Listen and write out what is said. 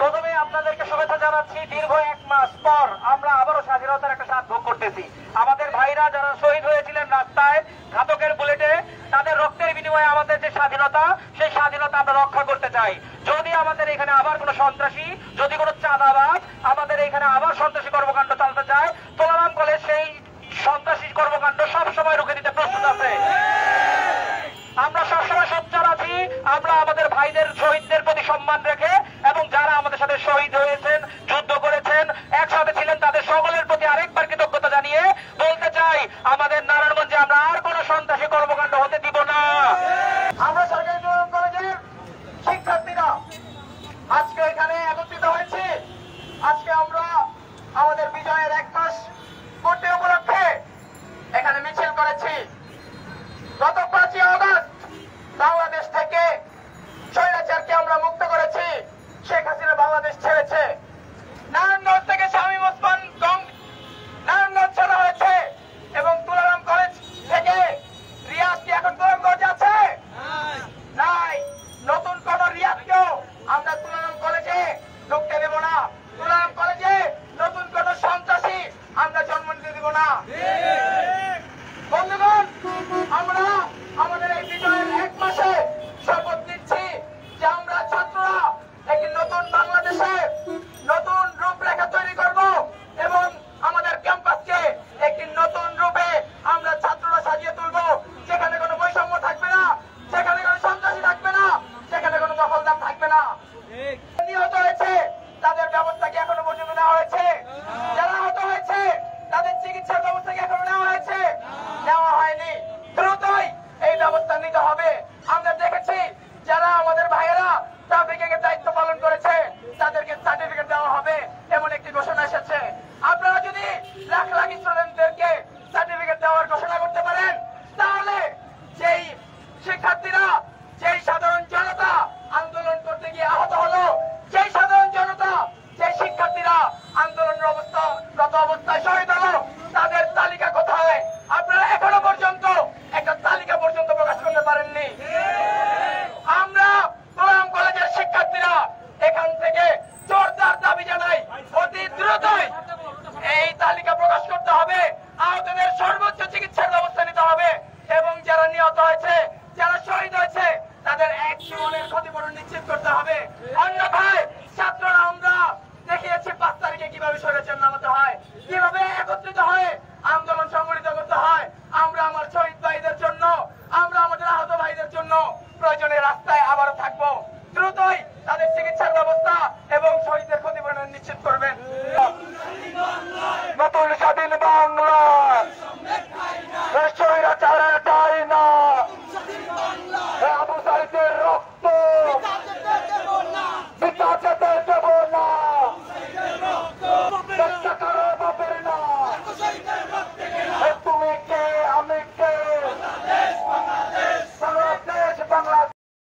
প্রথমে আপনাদেরকে শুভেচ্ছা জানাচ্ছি। দীর্ঘ 1 মাস পর আমরা আবারও স্বাধীনতার একটা স্বাদ ভোগ করতেছি। আমাদের ভাইরা যারা শহীদ হয়েছিলেন রাস্তায় ঘাতকের বুলেটে, তাদের রক্তের বিনিময়ে আমাদের যে স্বাধীনতা, সেই স্বাধীনতা আমরা রক্ষা করতে চাই। যদি আমাদের এখানে আবার কোনো সন্ত্রাসী, যদি কোনো চাঁদাবাজ আমাদের এখানে আবার সন্ত্রাসী কর্মকাণ্ড চালাতে চায়, তোলারাম কলেজ সেই সন্ত্রাসী কর্মকাণ্ড সবসময় রুখে দিতে প্রস্তুত আছে। আমরা সবসময় সোচ্চার আছি। আমরা আমাদের ভাইদের শহীদদের প্রতি সম্মান রেখে এবং যারা আমাদের সাথে শহীদ হয়েছেন, যুদ্ধ করেছেন, একসাথে ছিলেন, তাদের সকলের প্রতি আরেকবার কৃতজ্ঞতা জানিয়ে বলতে চাই, আমাদের নারায়ণগঞ্জে আমরা আর কোন সন্ত্রাসী কর্মকাণ্ড হতে দিব না। আমরা সরকারি কলেজের শিক্ষার্থীরা আজকে এখানে একত্রিত হয়েছি। আজকে আমরা আমাদের বিজয়ের 1 মাস পূর্তি উপলক্ষে এখানে মিছিল করেছি। গত 5ই আগস্ট বাংলাদেশ থেকে স্বৈরাচারকে আমরা মুক্ত করেছি। শেখ হাসিনা বাংলাদেশ ছেড়েছে। নারায়ণগঞ্জ থেকে শামীম ওসমান নারায়ণগঞ্জ ছাড়া হয়েছে এবং তুলারাম কলেজ থেকে রিয়াজ কি এখন তুলারামগঞ্জে আছে? নাই। নতুন কোন রিয়াজকেও আমরা তুলারাম কলেজে ঢুকতে দেব না। তুলারাম কলেজে নতুন কোন সন্ত্রাসী আমরা জন্ম নিতে দেব না। বন্ধুগণ, আমরা আমাদের এই বিজয়ের 1 মাসে শপথ নিচ্ছি যে আমরা ছাত্ররা একটি নতুন বাংলাদেশে নতুন রূপরেখা তৈরি করব এবং আমাদের ক্যাম্পাসকে একটি নতুন রূপে আমরা ছাত্ররা সাজিয়ে তুলব, যেখানে কোনো বৈষম্য থাকবে না, সেখানে কোনো সন্ত্রাসী থাকবে না, সেখানে কোনো দখলদার থাকবে না।